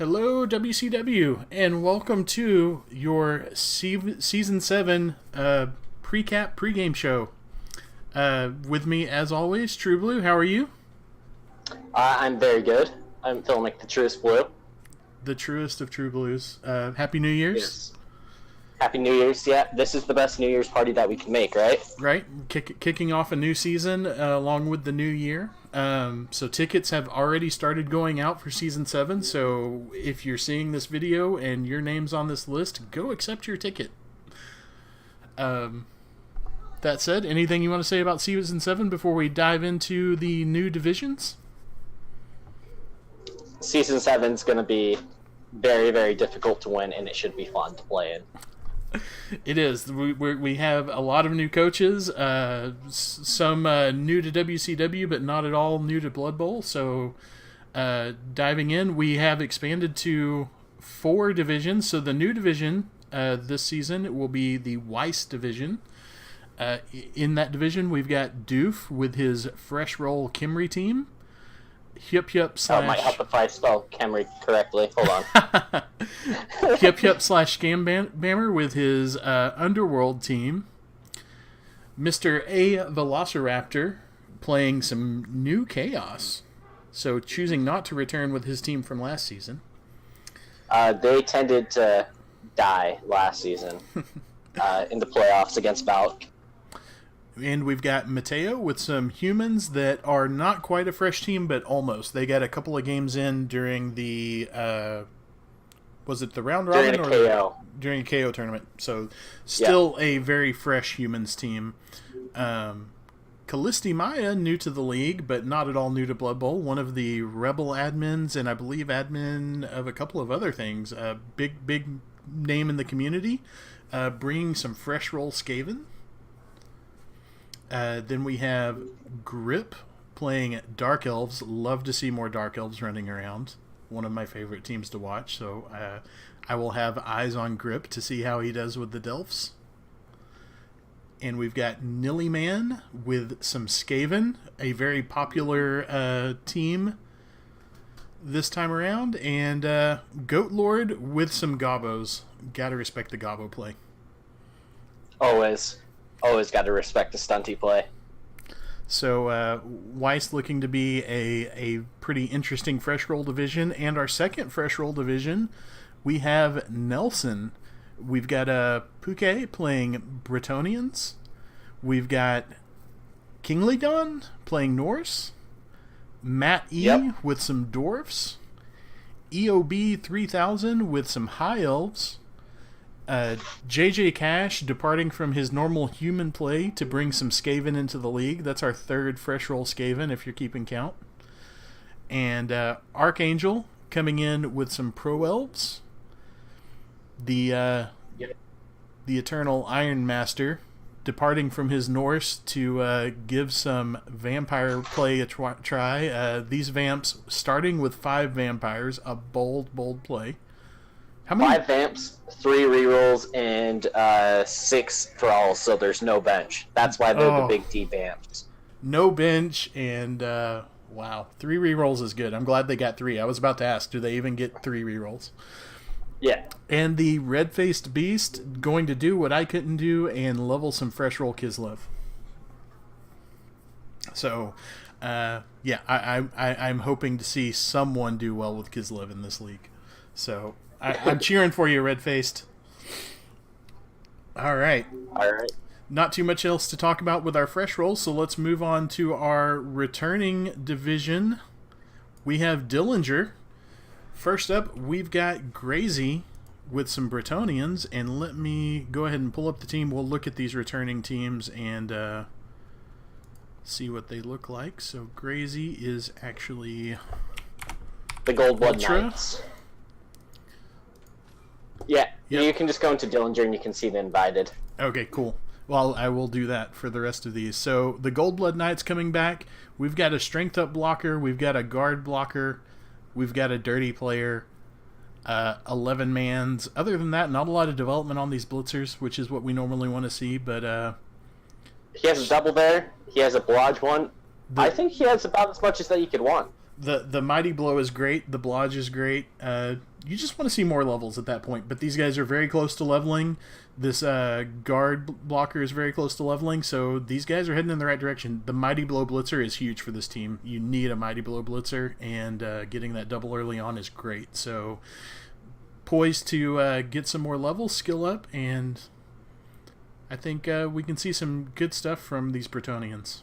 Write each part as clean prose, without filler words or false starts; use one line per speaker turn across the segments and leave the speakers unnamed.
Hello, WCW, and welcome to your Season 7 PreCap pregame show. With me, as always, True Blue. How are you?
I'm very good. I'm feeling like the truest blue.
The truest of True Blues. Happy New Year's.
Yes. Happy New Year's. Yeah, this is the best New Year's party that we can make, right?
Right. Kicking off a new season along with the new year. So tickets have already started going out for Season 7. So if you're seeing this video and your name's on this list, go accept your ticket. That said, anything you want to say about Season 7 before we dive into the new divisions?
Season 7 is going to be very, very difficult to win, and it should be fun to play in.
It is. We have a lot of new coaches, some new to WCW, but not at all new to Blood Bowl. So diving in, we have expanded to 4 divisions. So the new division this season will be the Weiss division. In that division, we've got Doof with his Fresh Roll Kimry team. Hyup Hyup slash...
That might help if I spell Camry correctly. Hold on.
Hyup Hyup slash Scam Bammer with his Underworld team. Mr. A Velociraptor playing some new Chaos. So choosing not to return with his team from last season.
They tended to die last season in the playoffs against Valk.
And we've got Mateo with some humans that are not quite a fresh team, but almost. They got a couple of games in during the, was it the round robin?
During a KO.
During a KO tournament. So still a very fresh humans team. Callisti Maya, new to the league, but not at all new to Blood Bowl. One of the Rebel admins, and I believe admin of a couple of other things. Big name in the community. Bringing some fresh roll Skaven. Then we have Grip playing Dark Elves. Love to see more Dark Elves running around. One of my favorite teams to watch. So I will have eyes on Grip to see how he does with the Delphs. And we've got Nillyman with some Skaven, a very popular team this time around. And Goat Lord with some Gobbos. Gotta respect the Gobbo play.
Always got to respect the stunty play.
So Weiss looking to be a pretty interesting fresh roll division. And our second fresh roll division, we have Nelson. We've got Puke playing Bretonians. We've got Kingleydon playing Norse. Matt E with some Dwarfs. EOB 3000 with some High Elves. JJ Cash departing from his normal human play to bring some Skaven into the league. That's our third fresh roll Skaven, if you're keeping count. And Archangel coming in with some Pro Elves. The Eternal Iron Master departing from his Norse to give some vampire play a try. These vamps starting with 5 vampires, a bold play. How many?
5 vamps, 3 rerolls, and 6 thralls, so there's no bench. That's why they're the big D vamps.
No bench, and wow, 3 rerolls is good. I'm glad they got 3. I was about to ask, do they even get 3 rerolls?
Yeah.
And the red-faced beast going to do what I couldn't do and level some fresh roll Kislev. So, I'm hoping to see someone do well with Kislev in this league. So I'm cheering for you, red-faced. All right. Not too much else to talk about with our fresh rolls, so let's move on to our returning division. We have Dillinger. First up, we've got Grazy with some Bretonians, and let me go ahead and pull up the team. We'll look at these returning teams and see what they look like. So Grazy is actually
the Gold Blood Knights. Yeah, you can just go into Dillinger and you can see the invited.
Okay, cool. Well, I will do that for the rest of these. So the Gold Blood Knights coming back. We've got a strength up blocker. We've got a guard blocker. We've got a dirty player. 11 mans. Other than that, not a lot of development on these blitzers, which is what we normally want to see. But
he has a double there. He has a barrage one. I think he has about as much as that you could want.
The Mighty Blow is great. The Blodge is great. You just want to see more levels at that point. But these guys are very close to leveling. This guard blocker is very close to leveling. So these guys are heading in the right direction. The Mighty Blow Blitzer is huge for this team. You need a Mighty Blow Blitzer, and getting that double early on is great. So poised to get some more levels, skill up, and I think we can see some good stuff from these Bretonians.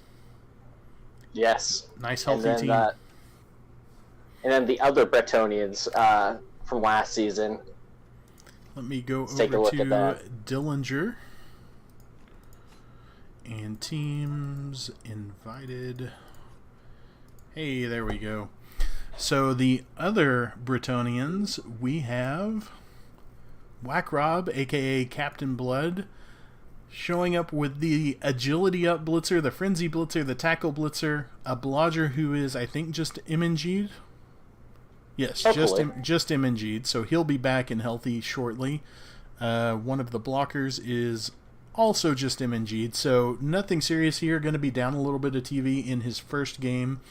Yes.
Nice, healthy team.
And then the other Bretonians from last season.
Let me go
Let's take a
over
look
to
at that.
Dillinger. And teams invited. Hey, there we go. So the other Bretonians, we have Whack Rob, a.k.a. Captain Blood, showing up with the Agility Up Blitzer, the Frenzy Blitzer, the Tackle Blitzer, a Blodger who is, I think, just MNG'd. Yes, just MNG'd, so he'll be back and healthy shortly. One of the blockers is also just MNG'd, so nothing serious here. Going to be down a little bit of TV in his first game,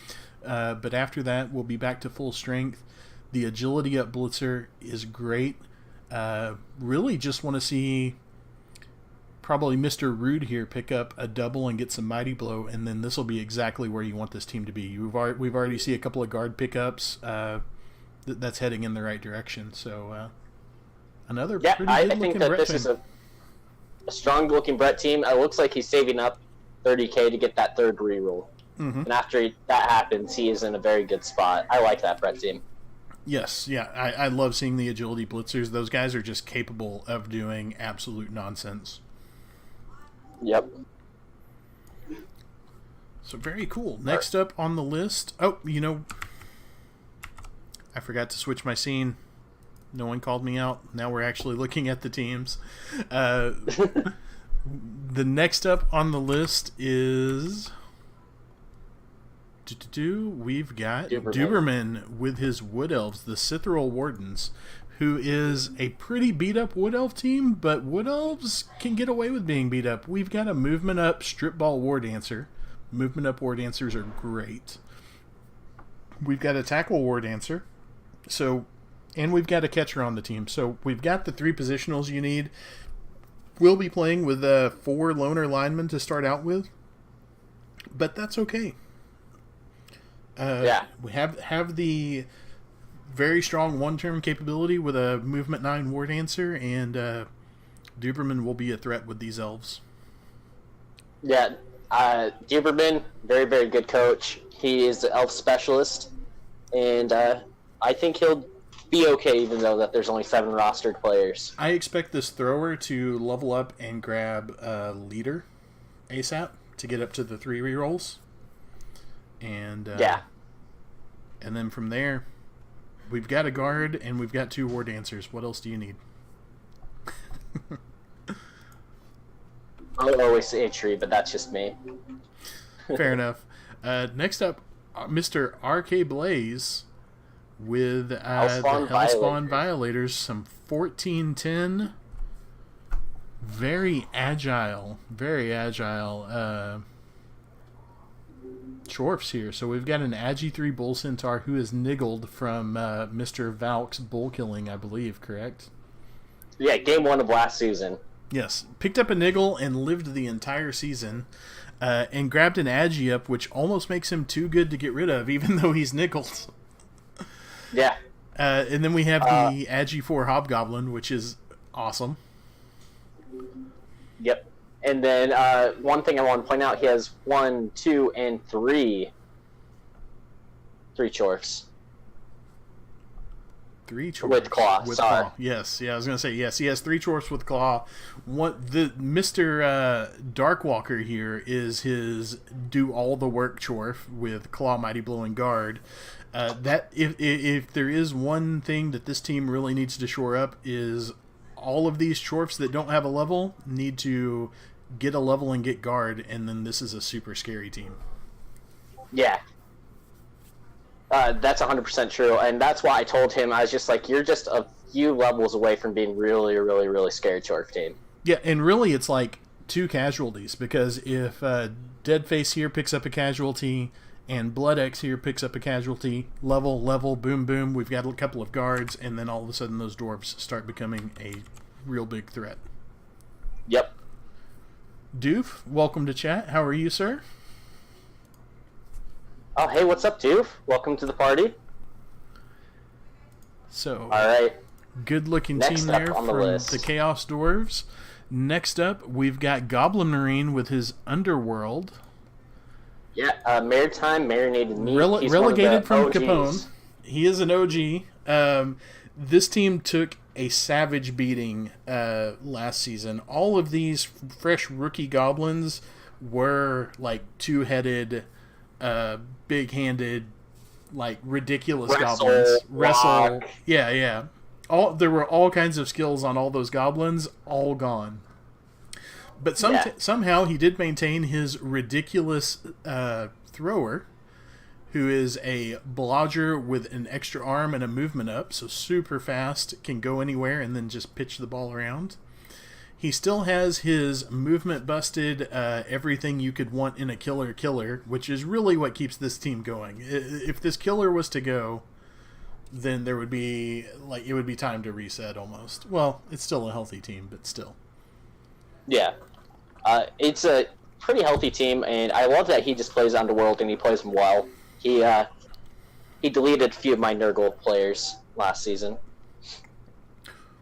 but after that, we'll be back to full strength. The Agility Up Blitzer is great. Really just want to see probably Mr. Rude here pick up a double and get some Mighty Blow, and then this will be exactly where you want this team to be. We've already see a couple of guard pickups. That's heading in the right direction. So another pretty good
I
looking
think that
Brett
this
team.
is a strong looking Brett team. It looks like he's saving up $30K to get that third reroll.
Mm-hmm.
And after that happens, he is in a very good spot. I like that Brett team.
Yes, yeah, I love seeing the Agility Blitzers. Those guys are just capable of doing absolute nonsense.
Yep.
So very cool. Next up on the list, I forgot to switch my scene. No one called me out. Now we're actually looking at the teams. The next up on the list is... We've got Duberman with his Wood Elves, the Cithril Wardens, who is a pretty beat-up Wood Elf team, but Wood Elves can get away with being beat up. We've got a movement-up Strip Ball War Dancer. Movement-up War Dancers are great. We've got a Tackle War Dancer. And we've got a catcher on the team. So we've got the three positionals you need. We'll be playing with 4 loner linemen to start out with, but that's okay. We have the very strong one-term capability with a Movement 9 War Dancer, and Duberman will be a threat with these elves.
Yeah, Duberman, very, very good coach. He is the elf specialist, and I think he'll be okay, even though that there's only 7 rostered players.
I expect this thrower to level up and grab a leader ASAP to get up to the 3 rerolls. And and then from there, we've got a guard and we've got 2 war dancers. What else do you need?
I'll always say a tree, but that's just me.
Fair enough. Next up, Mr. RK Blaze with the Hellspawn Violators, some 1410. Very agile Chorfs here. So we've got an Agi 3 Bull Centaur who is niggled from Mr. Valk's bull killing, I believe, correct?
Yeah, game 1 of last season.
Yes. Picked up a niggle and lived the entire season, and grabbed an Agi up, which almost makes him too good to get rid of, even though he's nickled.
Yeah.
And then we have the Agi 4 Hobgoblin, which is awesome.
Yep. And then one thing I want to point out, he has 1, 2, and 3 Chorfs.
3 Chorfs
with claw.
Claw. Yes, yeah, I was gonna say yes. He has 3 Chorfs with claw. The Mr. Darkwalker here is his do all the work Chorf with claw, mighty blow, and guard. That if there is one thing that this team really needs to shore up, is all of these Chorfs that don't have a level need to get a level and get guard, and then this is a super scary team.
Yeah. That's 100% true, and that's why I told him, I was just like, you're just a few levels away from being really, really, really scary Chorf team.
Yeah, and really it's like 2 casualties, because if Deadface here picks up a casualty, And Blood X here picks up a casualty. Level, boom, boom. We've got a couple of guards, and then all of a sudden those dwarves start becoming a real big threat.
Yep.
Doof, welcome to chat. How are you, sir?
Oh, hey, what's up, Doof? Welcome to the party.
So,
all right.
Good-looking team there from the Chaos Dwarves. Next up, we've got Goblin Marine with his Underworld.
Yeah, Maritime Marinated Meat.
Relegated from Capone. He is an OG. This team took a savage beating last season. All of these fresh rookie goblins were like two-headed, big-handed, like ridiculous goblins. Wrestle. Yeah. There were all kinds of skills on all those goblins, all gone. But somehow he did maintain his ridiculous thrower, who is a blodger with an extra arm and a movement up, so super fast, can go anywhere and then just pitch the ball around. He still has his movement busted, everything you could want in a killer, which is really what keeps this team going. If this killer was to go, then there would be, it would be time to reset almost. Well, it's still a healthy team, but still.
Yeah. It's a pretty healthy team, and I love that he just plays Underworld and he plays them well. He deleted a few of my Nurgle players last season.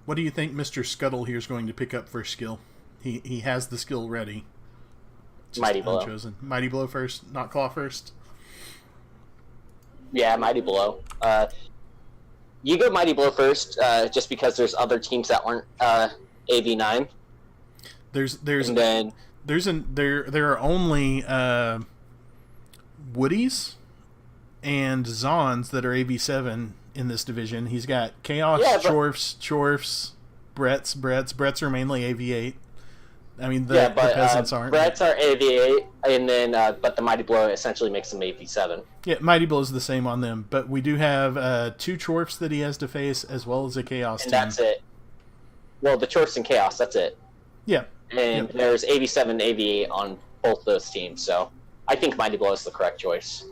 What do you think Mr. Scuttle here is going to pick up for skill? He has the skill ready.
Mighty Blow.
Unchosen. Mighty Blow first, not Claw first?
Yeah, Mighty Blow. You go Mighty Blow first, just because there's other teams that aren't AV9.
There are only Woodies and Zons that are AV7 in this division. He's got Chaos, Chorfs, Bretts are mainly AV8. I mean, the peasants aren't.
Bretts are AV8, and then but the Mighty Blow essentially makes them AV7.
Yeah, Mighty Blow is the same on them, but we do have 2 Chorfs that he has to face, as well as a Chaos team.
And that's it. Well, the Chorfs and Chaos, that's it.
Yeah.
And there's AV7 and AV8 on both those teams, so I think Mighty Blow is the correct choice.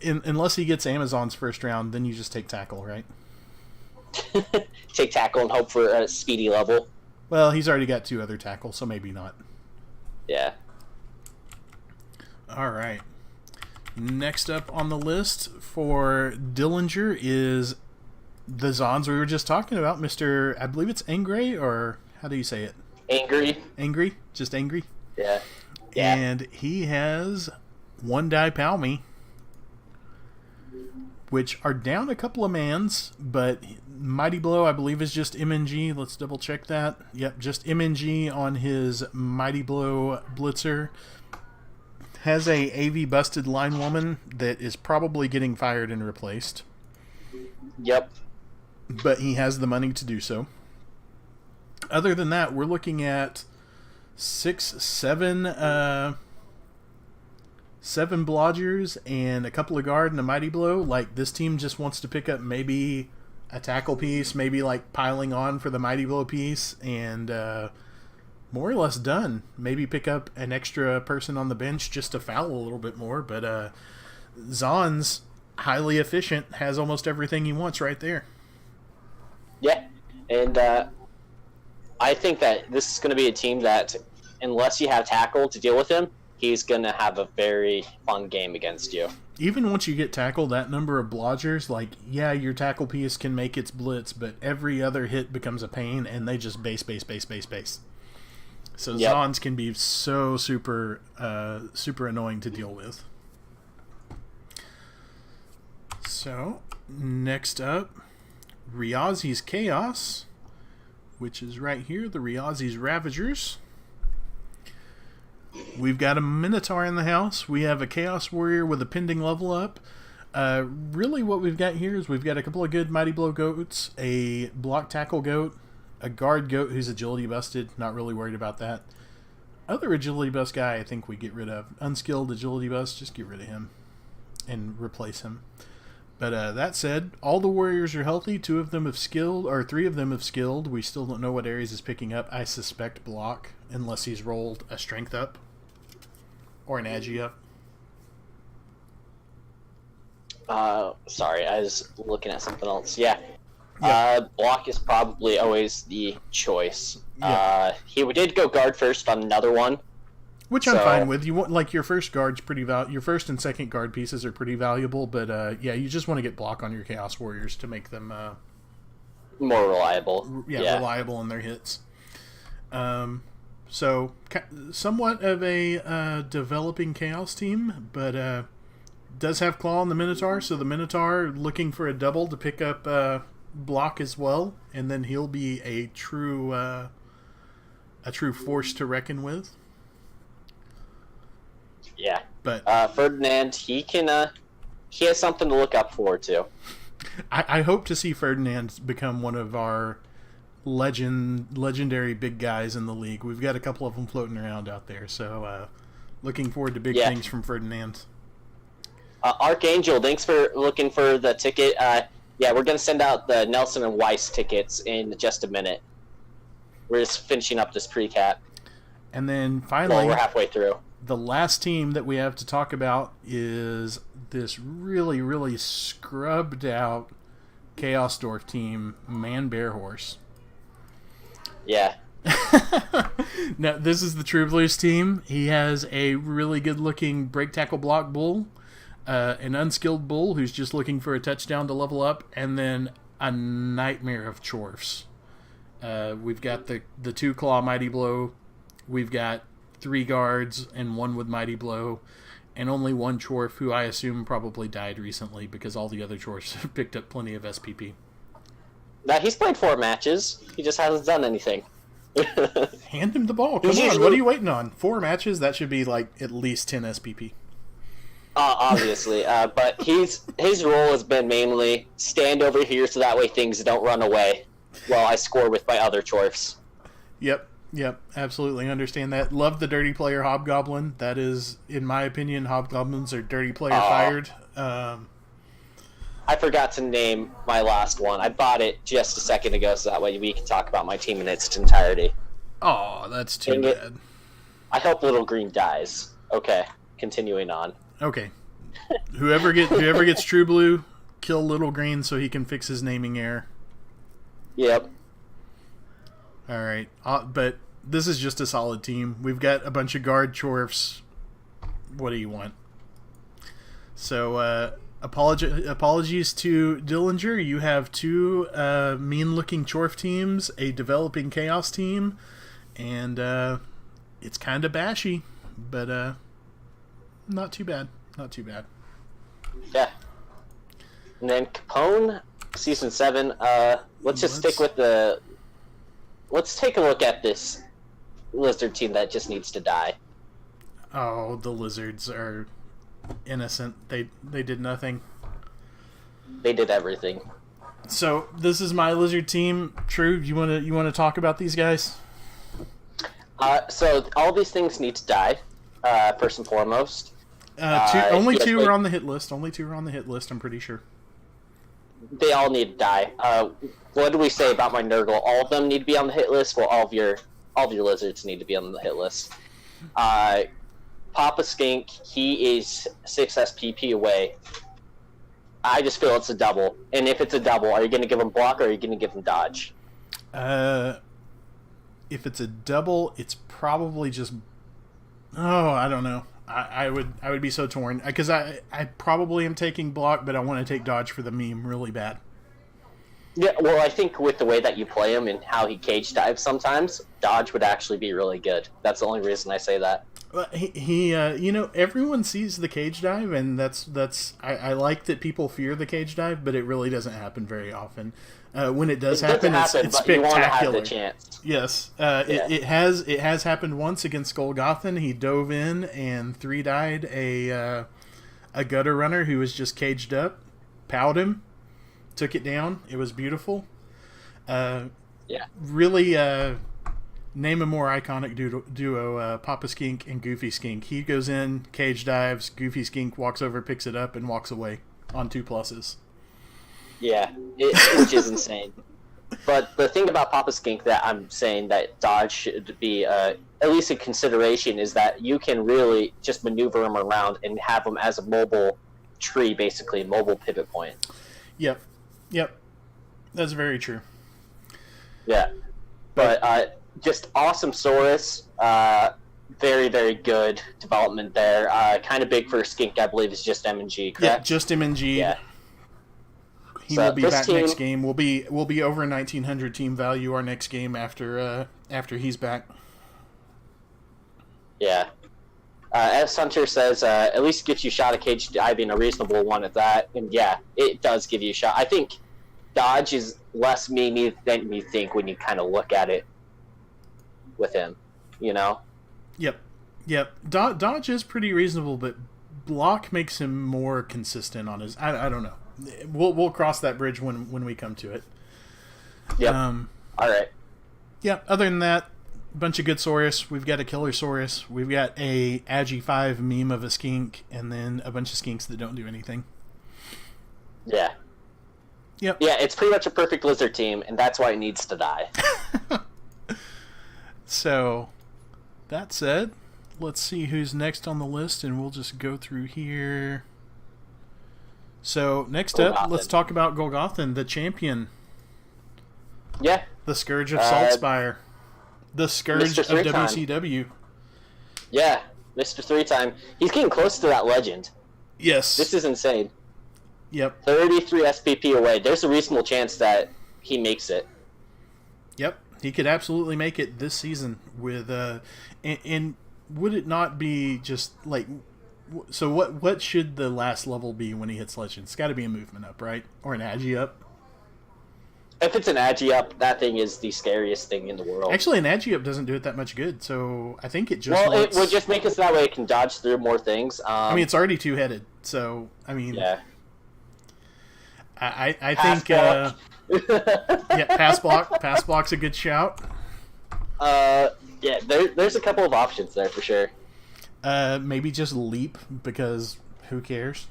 Unless he gets Amazon's first round, then you just take Tackle, right?
Take Tackle and hope for a speedy level.
Well, he's already got 2 other tackles, so maybe not.
Yeah.
All right. Next up on the list for Dillinger is the Zons we were just talking about, Mr. I believe it's Angry, or how do you say it? Angry? Just Angry?
Yeah.
And he has 1 die Palmy, which are down a couple of mans, but Mighty Blow, I believe, is just MNG. Let's double check that. Yep, just MNG on his Mighty Blow Blitzer. Has a AV busted line woman that is probably getting fired and replaced.
Yep.
But he has the money to do so. Other than that, we're looking at 7 blodgers and a couple of guard and a Mighty Blow. Like, this team just wants to pick up maybe a tackle piece, maybe like piling on for the Mighty Blow piece, and more or less done. Maybe pick up an extra person on the bench just to foul a little bit more, but Zon's highly efficient, has almost everything he wants right there.
Yeah, and I think that this is going to be a team that, unless you have tackle to deal with him, he's going to have a very fun game against you.
Even once you get tackle, that number of blodgers, like, yeah, your tackle piece can make its blitz, but every other hit becomes a pain, and they just base. So yep. Zons can be so super annoying to deal with. So, next up, Riazi's Chaos, which is right here, the Riazi's Ravagers. We've got a Minotaur in the house. We have a Chaos Warrior with a pending level up. Really what we've got here is we've got a couple of good Mighty Blow goats, a block tackle goat, a guard goat who's agility busted, not really worried about that. Other agility bust guy I think we get rid of. Unskilled agility bust, just get rid of him and replace him. But that said, all the warriors are healthy. 2 of them have skilled, or 3 of them have skilled. We still don't know what areas he's picking up. I suspect block, unless he's rolled a strength up or an agi up.
Sorry, I was looking at something else. Yeah.
Yeah.
Block is probably always the choice.
Yeah.
He did go guard first on another one.
Which I'm fine with. You want, like, your first guard's pretty your first and second guard pieces are pretty valuable, but yeah, you just want to get block on your Chaos Warriors to make them
more reliable.
Reliable in their hits. So somewhat of a developing Chaos team, but does have Claw on the Minotaur, so the Minotaur looking for a double to pick up block as well, and then he'll be a true force to reckon with.
Yeah,
but
Ferdinand, he has something to look up forward to.
I hope to see Ferdinand become one of our legendary big guys in the league. We've got a couple of them floating around out there, so looking forward to big things from Ferdinand.
Archangel, thanks for looking for the ticket. Yeah, we're going to send out the Nelson and Weiss tickets in just a minute. We're just finishing up this pre-cap.
And then finally,
we're halfway through.
The last team that we have to talk about is this really, really scrubbed out Chaos Dwarf team, Man Bear Horse.
Yeah.
Now, this is the True Blues team. He has a really good-looking break tackle block bull, an unskilled bull who's just looking for a touchdown to level up, and then a nightmare of chorfs. We've got the 2 claw mighty blow. We've got 3 guards and 1 with mighty blow, and only 1 chorf who I assume probably died recently because all the other chorfs have picked up plenty of SPP.
Now, he's played 4 matches. He just hasn't done anything.
Hand him the ball. Come on, what are you waiting on? 4 matches? That should be like at least 10 SPP.
Obviously, but his role has been mainly stand over here so that way things don't run away while I score with my other chorfs.
Yep, absolutely understand that. Love the dirty player Hobgoblin. That is, in my opinion, Hobgoblins are dirty player fired.
I forgot to name my last one. I bought it just a second ago so that way we can talk about my team in its entirety.
Oh, that's too bad.
I hope Little Green dies. Okay, continuing on.
Okay. Whoever gets True Blue, kill Little Green so he can fix his naming error.
Yep.
All right. But this is just a solid team. We've got a bunch of guard chorfs. What do you want? So, apologies to Dillinger. You have 2 mean-looking chorf teams, a developing chaos team, and it's kind of bashy, but not too bad. Not too bad.
Yeah. And then Capone, Season 7. Let's stick with the... Let's take a look at this lizard team that just needs to die.
Oh, the lizards are innocent. They did nothing.
They did everything.
So this is my lizard team. True, you want to talk about these guys?
So all these things need to die. First and foremost.
Only 2 are on the hit list. Only 2 are on the hit list. I'm pretty sure.
They all need to die. What do we say about my Nurgle? All of them need to be on the hit list. Well, all of your lizards need to be on the hit list. Papa Skink, he is 6 SPP away. I just feel it's a double. And if it's a double, are you going to give him block or are you going to give him dodge?
If it's a double, it's probably just... Oh, I don't know. I would be so torn. Because I probably am taking block, but I want to take dodge for the meme really bad.
Yeah, well, I think with the way that you play him and how he cage dives sometimes, dodge would actually be really good. That's the only reason I say that.
He everyone sees the cage dive, and that's I like that people fear the cage dive, but it really doesn't happen very often. When it does happen, it's spectacular.
You want to have the chance.
Yes, it has happened once against Golgothan. He dove in and 3-died a gutter runner who was just caged up, powed him, took it down. It was beautiful. Really. Name a more iconic duo, Papa Skink and Goofy Skink. He goes in, cage dives, Goofy Skink walks over, picks it up, and walks away on 2 pluses.
Yeah, which is insane. But the thing about Papa Skink that I'm saying that dodge should be at least a consideration is that you can really just maneuver him around and have him as a mobile tree, basically, mobile pivot point.
Yep. That's very true.
Yeah. But just awesome Saurus. Very, very good development there. Kind of big for a skink, I believe, is just M&G, correct?
Yeah, just MNG.
Yeah.
He
So
will be
this
back
team-
next game. We'll be over 1900 team value our next game after he's back.
Yeah. As Hunter says, at least gives you shot at cage diving, a reasonable one at that. And yeah, it does give you a shot. I think dodge is less memey than you think when you kind of look at it with him, you know?
Yep. Dodge is pretty reasonable, but block makes him more consistent on his. I don't know. We'll cross that bridge when we come to it.
Yep. All right.
Yeah. Other than that, bunch of good Saurus. We've got a killer Saurus. We've got a Agi 5 meme of a skink, and then a bunch of skinks that don't do anything.
Yeah.
Yep.
Yeah, it's pretty much a perfect lizard team, and that's why it needs to die.
So, that said, let's see who's next on the list, and we'll just go through here. So, next up, let's talk about Golgothan, the champion.
Yeah.
The Scourge of Saltspire. The Scourge of WCW.
Yeah, Mr. 3-time. He's getting close to that legend.
Yes.
This is insane.
Yep.
33 SPP away. There's a reasonable chance that he makes it.
Yep. He could absolutely make it this season with and would it not be just like so what should the last level be when he hits legend? It's got to be a movement up, right? Or an agi up.
If it's an agi up, that thing is the scariest thing in the world.
Actually, an agi up doesn't do it that much good, so I think it just
it would just make it so that way it can dodge through more things.
I mean, it's already two-headed, so I mean,
yeah.
I think yeah, pass block's a good shout.
Yeah, there's a couple of options there for sure.
Maybe just leap, because who cares?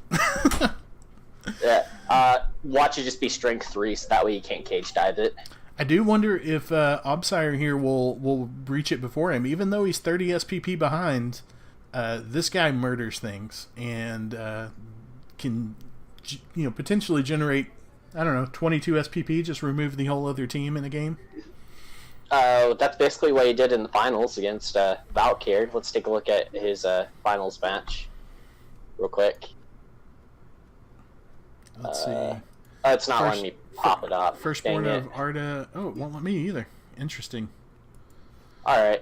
Yeah. Watch it just be strength 3, so that way you can't cage dive it.
I do wonder if Obsire here will reach it before him, even though he's 30 SPP behind. This guy murders things and can potentially generate 22 SPP. Just remove the whole other team in a game.
That's basically what he did in the finals against Valkyr. Let's take a look at his finals match real quick.
Let's see.
It's not letting me pop it up.
Firstborn of Arda. Oh, it won't let me either. Interesting.
All right.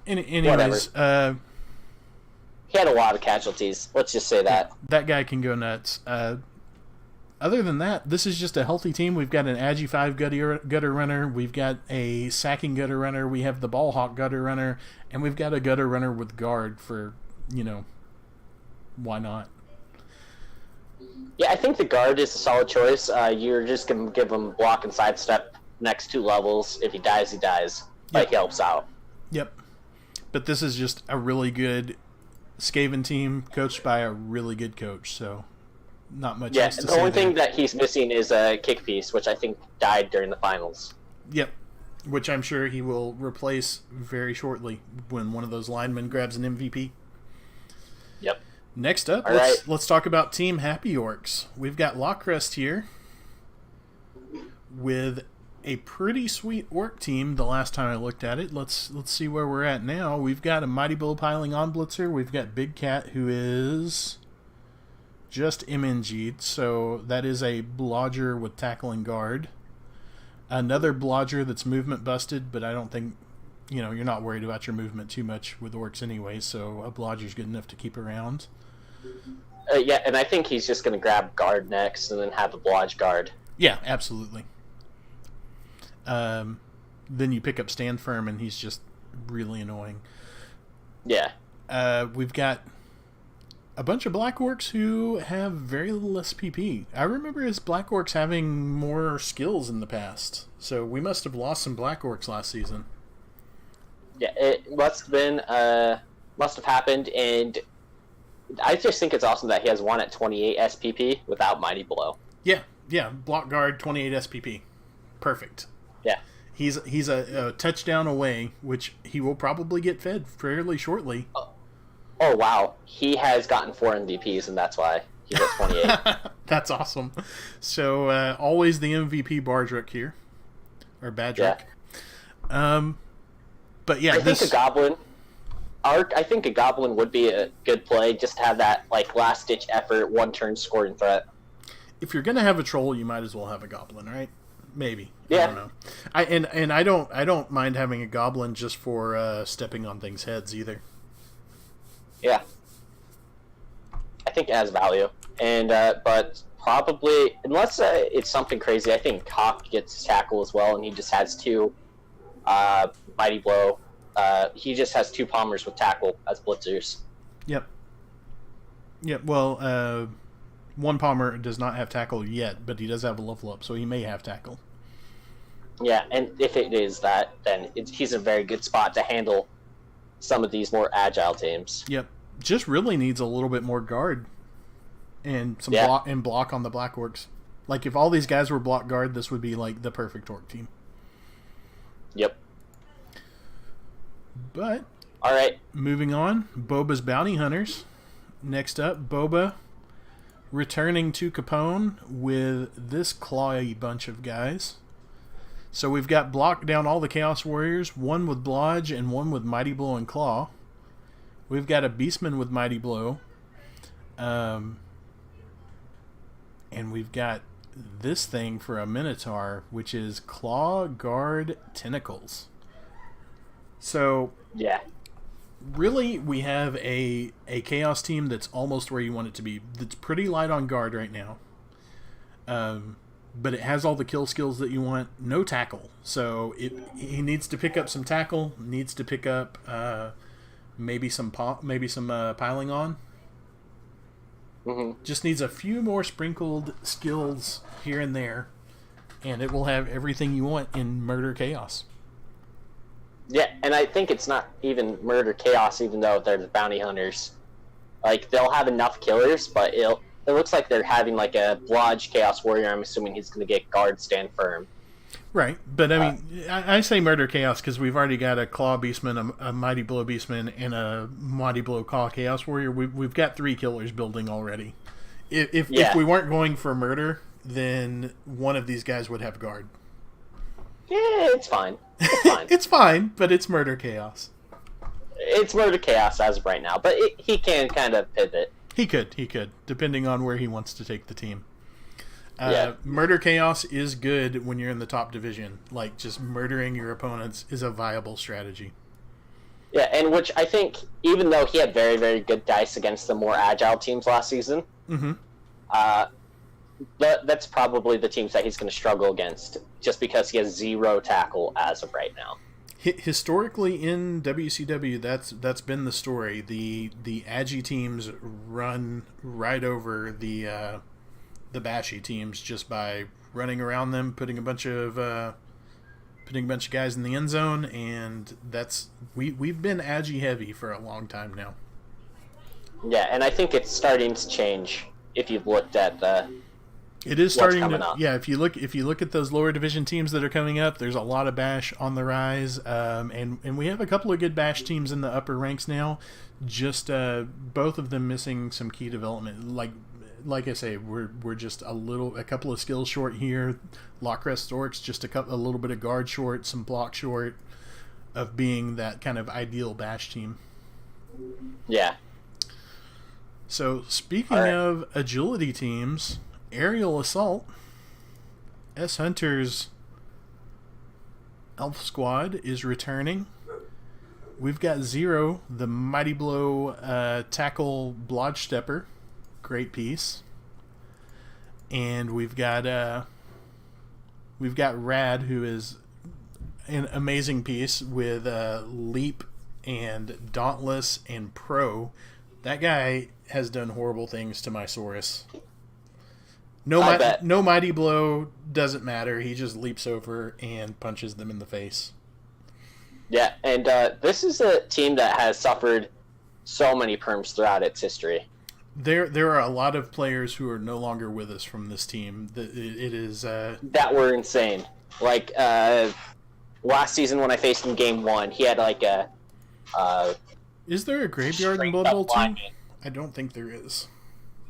Anyways,
he had a lot of casualties. Let's just say that.
That guy can go nuts. Other than that, this is just a healthy team. We've got an Agi 5 gutter runner. We've got a sacking gutter runner. We have the ball hawk gutter runner. And we've got a gutter runner with guard for, why not?
Yeah, I think the guard is a solid choice. You're just going to give him block and sidestep next 2 levels. If he dies, he dies. Like, he helps out.
Yep. But this is just a really good Skaven team coached by a really good coach, so not much else to say.
The only thing that he's missing is a kick piece, which I think died during the finals.
Yep. Which I'm sure he will replace very shortly when one of those linemen grabs an MVP.
Yep.
Next up, let's talk about Team Happy Orcs. We've got Lockrest here with a pretty sweet orc team the last time I looked at it. Let's see where we're at now. We've got a Mighty Bull piling on Blitzer. We've got Big Cat, who is just MNG'd, so that is a Blodger with tackling guard. Another Blodger that's movement busted, but I don't think, you're not worried about your movement too much with orcs anyway, so a Blodger's good enough to keep around.
Yeah, and I think he's just going to grab guard next and then have a Blodge guard.
Yeah, absolutely. Then you pick up Stand Firm, and he's just really annoying.
Yeah.
We've got a bunch of Black Orcs who have very little SPP. I remember his Black Orcs having more skills in the past, so we must have lost some Black Orcs last season.
Yeah, it must have happened, and I just think it's awesome that he has one at 28 SPP without Mighty Blow.
Yeah, block guard, 28 SPP. Perfect.
Yeah.
He's a touchdown away, which he will probably get fed fairly shortly.
Oh wow. He has gotten 4 MVPs, and that's why He's at 28.
That's awesome. So always the MVP Bardrick here, or Badrick.
Yeah.
But yeah,
I think a goblin. I think a goblin would be a good play. Just to have that like last ditch effort, one turn scoring threat.
If you're gonna have a troll, you might as well have a goblin, right? Maybe.
Yeah.
I don't know. I don't mind having a goblin just for stepping on things' heads either.
Yeah. I think it has value, and but probably unless it's something crazy, I think Hawk gets tackle as well, and he just has 2 mighty blow. He just has 2 Palmers with tackle as blitzers.
Yep. Well, one Palmer does not have tackle yet, but he does have a level up, so he may have tackle.
Yeah, and if it is that, then he's in a very good spot to handle some of these more agile teams.
Yep. Just really needs a little bit more guard and some block on the Black Orcs. Like if all these guys were block guard, this would be like the perfect Orc team.
Yep.
But
all right,
moving on, Boba's Bounty Hunters. Next up, Boba returning to Capone with this clawy bunch of guys. So we've got blocked down all the Chaos Warriors, one with Blodge and one with Mighty Blow and Claw. We've got a Beastman with Mighty Blow. And we've got this thing for a Minotaur, which is Claw, Guard, Tentacles. So,
yeah,
really, we have a Chaos team that's almost where you want it to be. That's pretty light on Guard right now. But it has all the kill skills that you want. No tackle. So, he needs to pick up some tackle, needs to pick up maybe some piling on.
Mm-hmm.
Just needs a few more sprinkled skills here and there, and it will have everything you want in Murder Chaos.
Yeah, and I think it's not even Murder Chaos, even though they're the bounty hunters. Like, they'll have enough killers, but it looks like they're having, like, a Blodge Chaos Warrior. I'm assuming he's going to get Guard Stand Firm.
Right, but I mean, I say Murder Chaos because we've already got a Claw Beastman, a Mighty Blow Beastman, and a Mighty Blow Claw Chaos Warrior. We've got 3 killers building already. If we weren't going for Murder, then one of these guys would have Guard.
Yeah, it's fine. It's fine.
It's fine, but it's Murder Chaos.
It's Murder Chaos as of right now, but he can kind of pivot.
He could, depending on where he wants to take the team.
Yeah.
Murder Chaos is good when you're in the top division. Like, just murdering your opponents is a viable strategy.
Yeah, and which I think, even though he had very, very good dice against the more agile teams last season, that's probably the teams that he's going to struggle against, just because he has 0 tackle as of right now.
Historically in WCW, that's been the story. The Agi teams run right over the Bashy teams just by running around them, putting a bunch of guys in the end zone, and we've been Agi heavy for a long time now.
Yeah, and I think it's starting to change. If you've looked at
it is starting to
up.
Yeah, if you look at those lower division teams that are coming up, there's a lot of Bash on the rise, and we have a couple of good Bash teams in the upper ranks now. Just both of them missing some key development. Like I say, we're just a couple of skills short here. Lockrest Orcs just a little bit of guard short, some block short of being that kind of ideal Bash team.
Yeah.
So speaking of agility teams, Aerial Assault, S Hunters Elf Squad is returning. We've got Zero, the Mighty Blow tackle Blodge Stepper. Great piece. And we've got Rad, who is an amazing piece with Leap and Dauntless and Pro. That guy has done horrible things to my Saurus. No Mighty Blow, doesn't matter. He just leaps over and punches them in the face.
Yeah, and this is a team that has suffered so many perms throughout its history.
There are a lot of players who are no longer with us from this team. It is
that were insane. Like last season when I faced him game 1, he had like a.
Is there a graveyard in Blood Bowl 2? I don't think there is.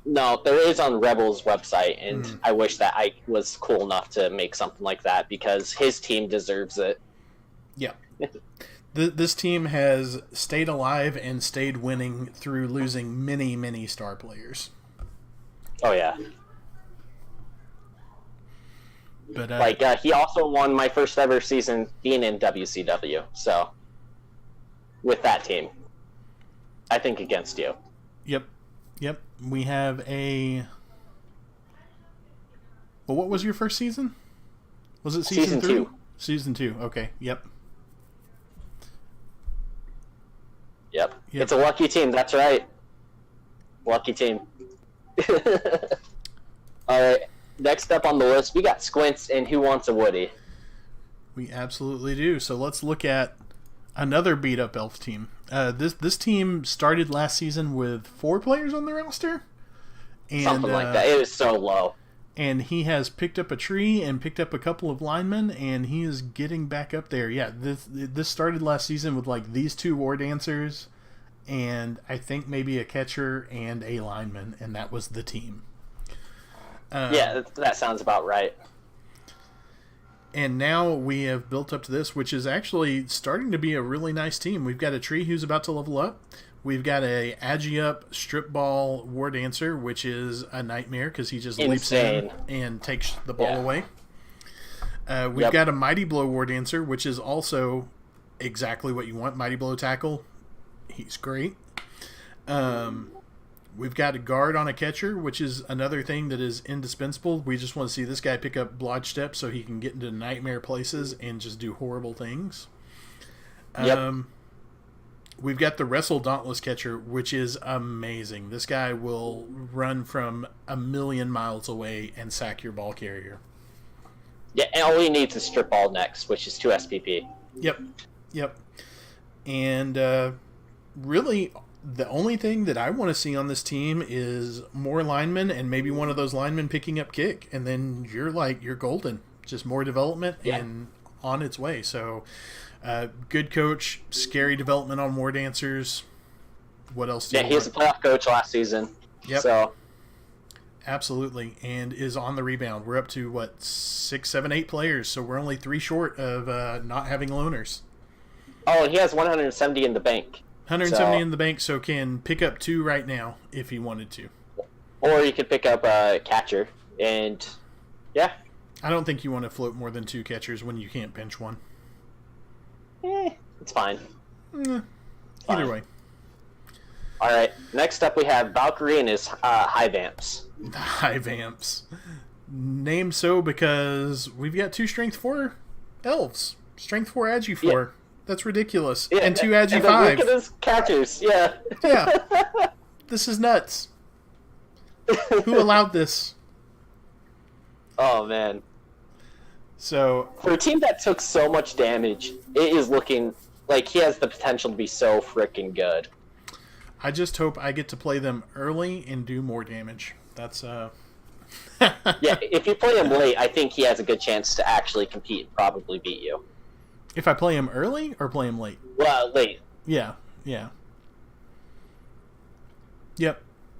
No, there is on Rebel's website, and I wish that I was cool enough to make something like that because his team deserves it.
Yeah. This team has stayed alive and stayed winning through losing many, many star players.
Oh, yeah.
But
he also won my first ever season being in WCW, so with that team. I think against you.
Yep. We have a... Well, what was your first season? Was it season 3?
2.
Season 2, okay. Yep.
It's a lucky team, that's right. Lucky team. Alright, next up on the list, we got Squints and Who Wants a Woody?
We absolutely do. So let's look at another beat-up elf team. This team started last season with 4 players on the roster. And,
something like that. It was so low.
And he has picked up a tree and picked up a couple of linemen, and he is getting back up there. Yeah, this started last season with like these 2 war dancers, and I think maybe a catcher and a lineman, and that was the team.
Yeah, that sounds about right.
And now we have built up to this, which is actually starting to be a really nice team. We've got a tree who's about to level up. We've got a Agi-Up strip ball war dancer, which is a nightmare because he just leaps in and takes the ball away. We've got a Mighty Blow war dancer, which is also exactly what you want. Mighty Blow tackle. He's great. We've got a guard on a catcher, which is another thing that is indispensable. We just want to see this guy pick up blodge steps so he can get into nightmare places and just do horrible things. We've got the Wrestle Dauntless catcher, which is amazing. This guy will run from a million miles away and sack your ball carrier.
Yeah, and all he needs is strip ball next, which is 2 SPP.
Yep. And really, the only thing that I want to see on this team is more linemen and maybe one of those linemen picking up kick, and then you're golden. Just more development and on its way. So, good coach, scary development on war dancers. What else do you want?
He was a playoff coach last season.
Yep.
So.
Absolutely, and is on the rebound. We're up to, 6, 7, 8 players, so we're only 3 short of not having loners.
Oh, and he has 170 in the bank.
170 in the bank, so can pick up 2 right now if he wanted to.
Or you could pick up a catcher, and
I don't think you want to float more than 2 catchers when you can't bench one.
It's fine.
Either way.
All right, next up we have Valkyrie and his high vamps.
The high vamps. Named so because we've got 2 strength 4 elves. Strength 4 Agi 4. Yeah. That's ridiculous.
Yeah,
and 2 Agi 5.
Look at his catchers, yeah.
This is nuts. Who allowed this?
Oh, man.
So
for a team that took so much damage, it is looking like he has the potential to be so freaking good.
I just hope I get to play them early and do more damage. That's
Yeah, if you play him late, I think he has a good chance to actually compete and probably beat you.
If I play him early or play him late?
Well, late.
Yeah. Yep.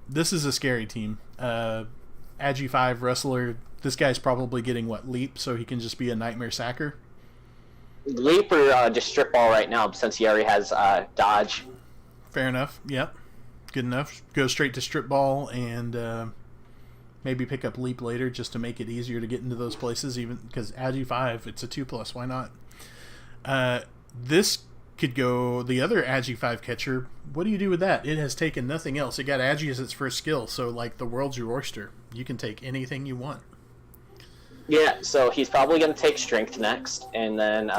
This is a scary team. Agi 5 wrestler. This guy's probably getting leap, so he can just be a nightmare sacker.
Leap or just strip ball right now, since he already has dodge.
Fair enough. Yep. Good enough. Go straight to strip ball and maybe pick up leap later just to make it easier to get into those places. Even because Agi 5, it's a 2+. Why not? This could go the other Agi 5 catcher. What do you do with that? It has taken nothing else. It got Agi as its first skill, so the world's your oyster. You can take anything you want.
Yeah, so he's probably going to take strength next, and then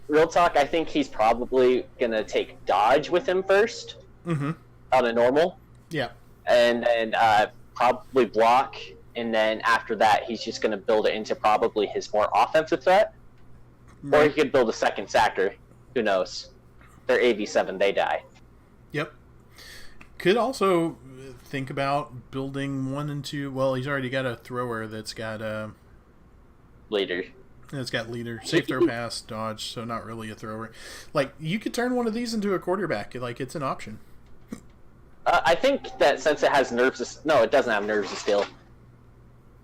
real talk, I think he's probably going to take dodge with him first on a normal.
Yeah.
And then probably block, and then after that, he's just going to build it into probably his more offensive threat. Right. Or he could build a second sacker. Who knows? They're 87, they die.
Yep. Could also think about building 1 and 2. Well, he's already got a thrower that's got
leader.
It's got leader, safe throw, pass, dodge. So not really a thrower. You could turn one of these into a quarterback. It's an option.
I think that since it has no, it doesn't have nerves of steel.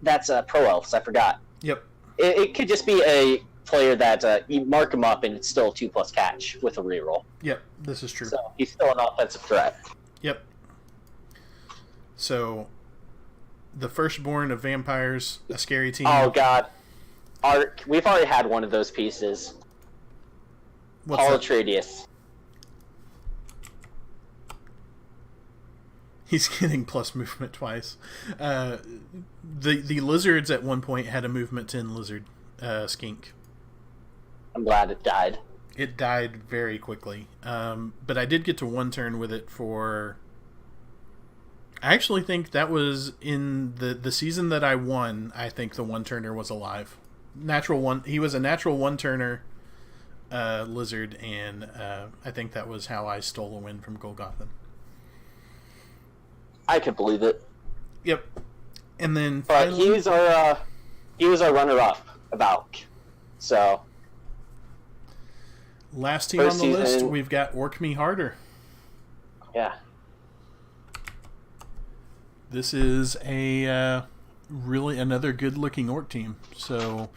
That's Pro Elves. I forgot.
Yep.
It could just be a player that you mark him up and it's still a 2+ catch with a reroll.
Yep, this is true.
So he's still an offensive threat.
Yep. So, the firstborn of vampires, a scary team.
Oh God, we've already had one of those pieces.
What's
Paul
that?
Atreides.
He's getting plus movement twice. The lizards at one point had a movement 10 lizard skink.
I'm glad it died.
It died very quickly. But I did get to one turn with it for... I actually think that was in the season that I won. I think the one-turner was alive. He was a natural one-turner lizard, and I think that was how I stole a win from Golgothan.
I could believe it.
Yep. And then
but
finally,
he was our runner-up, about. So
last team on the list, we've got Orc Me Harder.
Yeah.
This is a really another good-looking Orc team. So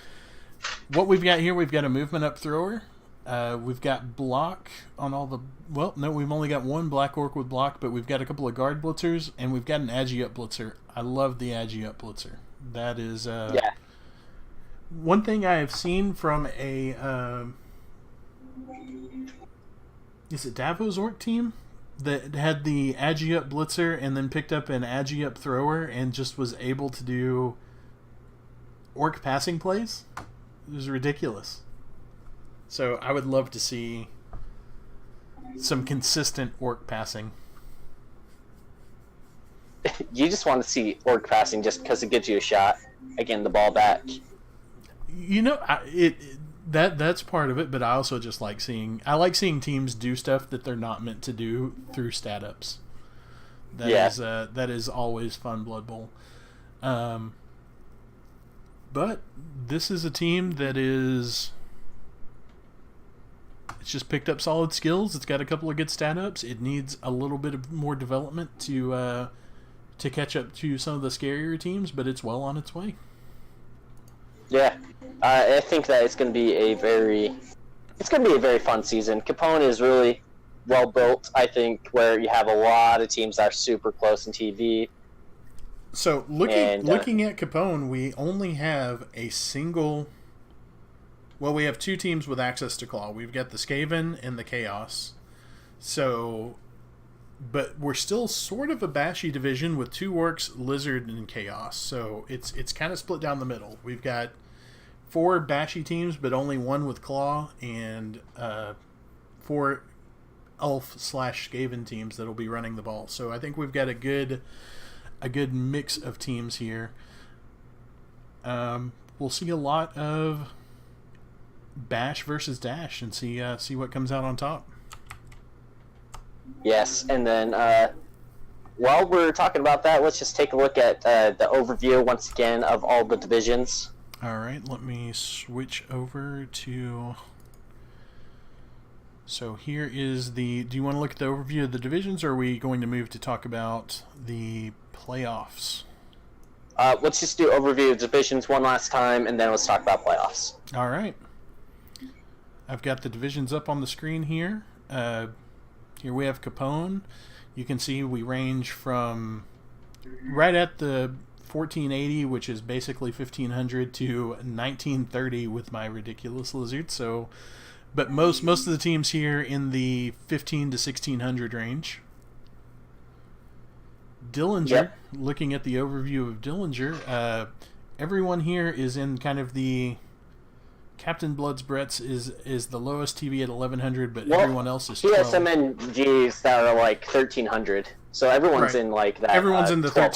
what we've got here, we've got a movement up thrower. We've got block on all the... Well, no, we've only got one black orc with block, but we've got a couple of guard blitzers, and we've got an agi up blitzer. I love the agi up blitzer. That is...
yeah.
One thing I have seen from a... is it Davos Orc team? That had the agi up blitzer and then picked up an agi up thrower and just was able to do orc passing plays. It was ridiculous. So I would love to see some consistent orc passing.
You just want to see orc passing just because it gives you a shot at getting the ball back.
You know, that's part of it, but I also just like seeing teams do stuff that they're not meant to do through stat ups. That is always fun, Blood Bowl. But this is a team that is... It's just picked up solid skills. It's got a couple of good stat ups. It needs a little bit of more development to catch up to some of the scarier teams, but it's well on its way.
Yeah, I think that it's going to be a very fun season. Capone is really well built. I think where you have a lot of teams that are super close in TV.
So looking at Capone, we only have a single. Well, we have two teams with access to Claw. We've got the Skaven and the Chaos. So, but we're still sort of a bashy division with two Orcs, Lizard, and Chaos. So it's kind of split down the middle. We've got 4 bashy teams, but only one with Claw, and 4 Elf/Skaven teams that'll be running the ball. So I think we've got a good mix of teams here. We'll see a lot of Bash versus Dash and see what comes out on top.
Yes, and then while we're talking about that, let's just take a look at the overview once again of all the divisions.
All right, let me switch over to... So here is the... Do you want to look at the overview of the divisions, or are we going to move to talk about the playoffs?
Let's just do overview of divisions one last time, and then let's talk about playoffs.
All right. I've got the divisions up on the screen here. Here we have Capone. You can see we range from right at the 1480, which is basically 1500, to 1930 with my ridiculous lizard. So, but most of the teams here in the 15 to 1600 range. Dillinger,
yep.
Looking at the overview of Dillinger, everyone here is in kind of the... Captain Blood's Brett's is the lowest TV at 1100, but everyone else is 12.
He has some NGs that are like 1300, so everyone's in like that.
Everyone's in the 12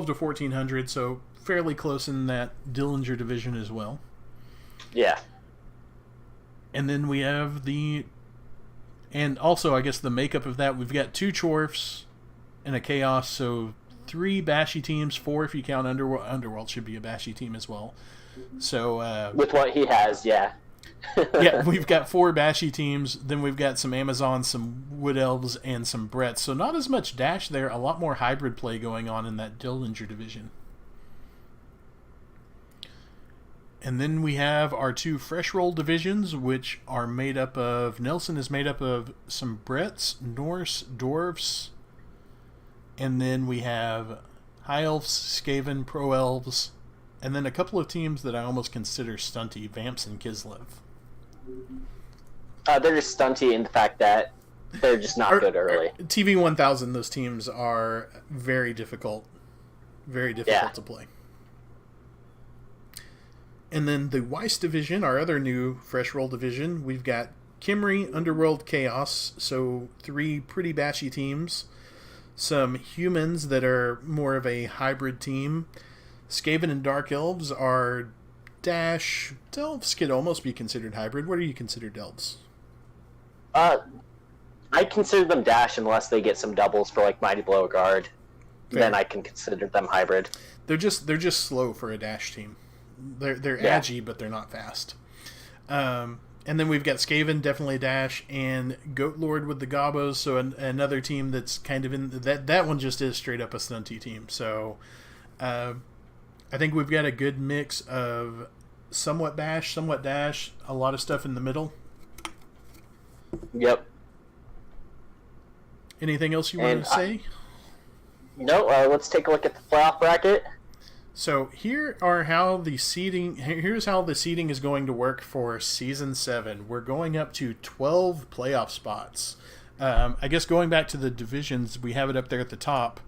to 1400, so fairly close in that Dillinger division as well.
Yeah.
And then we have and also I guess the makeup of that, we've got 2 Chorfs and a Chaos, so 3 bashy teams, 4 if you count Underworld. Underworld should be a bashy team as well. So
with what he has, yeah.
Yeah, we've got 4 Bashy teams, then we've got some Amazons, some Wood Elves, and some Bretts. So not as much Dash there, a lot more hybrid play going on in that Dillinger division. And then we have our 2 Fresh Roll divisions, which are made up of... Nelson is made up of some Bretts, Norse, Dwarves, and then we have High Elves, Skaven, Pro Elves, and then a couple of teams that I almost consider stunty, Vamps and Kislev.
They're just stunty in the fact that they're just not good early.
TV 1000, those teams are very difficult to play. And then the Weiss division, our other new Fresh Roll division, we've got Kimry, Underworld, Chaos, so 3 pretty bashy teams. Some humans that are more of a hybrid team. Skaven and Dark Elves are Dash. Delves could almost be considered hybrid. What do you consider Delves?
I consider them Dash unless they get some doubles for like Mighty Blow Guard. Fair. Then I can consider them hybrid.
They're just slow for a Dash team. They're edgy, but they're not fast. And then we've got Skaven, definitely Dash, and Goat Lord with the Gobos, so another team that's kind of in... That one just is straight up a stunty team. So I think we've got a good mix of somewhat Bash, somewhat Dash, a lot of stuff in the middle.
Yep.
Anything else you want to say?
No, let's take a look at the playoff bracket.
So here's how the seeding is going to work for Season 7. We're going up to 12 playoff spots. I guess going back to the divisions, we have it up there at the top.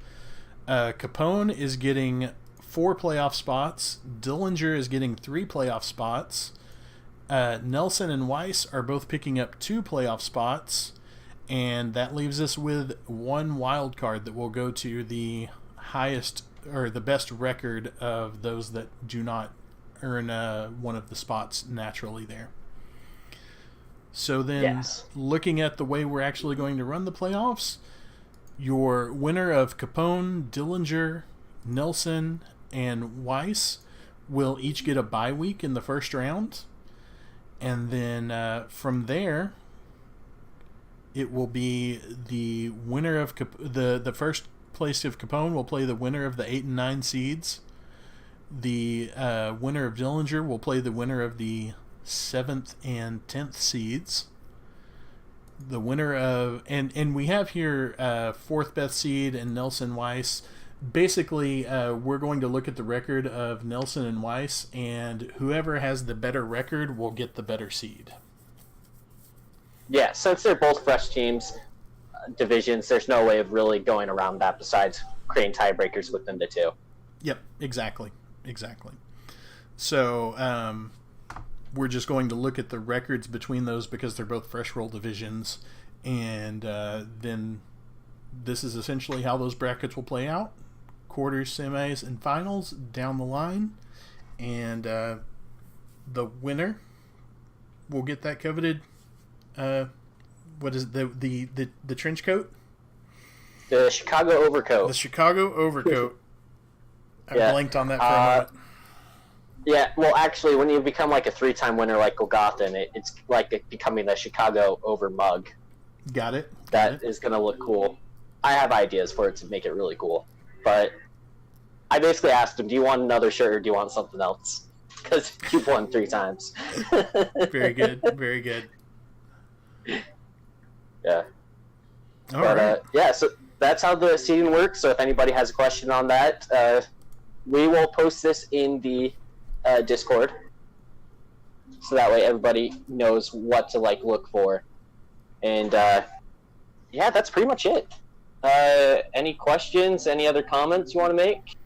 Capone is getting 4 playoff spots. Dillinger is getting 3 playoff spots. Nelson and Weiss are both picking up 2 playoff spots. And that leaves us with 1 wild card that will go to the highest or the best record of those that do not earn one of the spots naturally there. So then, looking at the way we're actually going to run the playoffs, your winner of Capone, Dillinger, Nelson, and Weiss will each get a bye week in the first round. And then from there, it will be the winner of the first place of Capone will play the winner of the 8 and 9 seeds. The winner of Dillinger will play the winner of the 7th and 10th seeds. The winner of and we have here 4th best seed and Nelson Weiss. Basically, we're going to look at the record of Nelson and Weiss, and whoever has the better record will get the better seed.
Yeah, since they're both fresh teams, divisions, there's no way of really going around that besides creating tiebreakers within the 2.
Yep, exactly. So we're just going to look at the records between those because they're both fresh roll divisions, and then this is essentially how those brackets will play out: quarters, semis, and finals down the line, and the winner will get that coveted. What is it, the trench coat?
The Chicago overcoat.
The Chicago overcoat. I blanked on that for a moment.
Yeah, well, actually, when you become like a 3-time winner like Golgothan, it's like becoming the Chicago over mug.
Got it.
That is going to look cool. I have ideas for it to make it really cool. But I basically asked him, do you want another shirt or do you want something else? Because you've won 3 times.
Very good. Very good.
Yeah.
All right.
So that's how the seating works. So if anybody has a question on that, we will post this in the Discord, so that way everybody knows what to look for. And that's pretty much it. Any questions? Any other comments you want to make?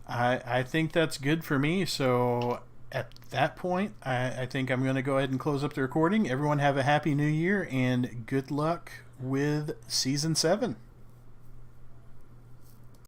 I think that's good for me. So at that point, I think I'm going to go ahead and close up the recording. Everyone have a happy new year and good luck with Season 7.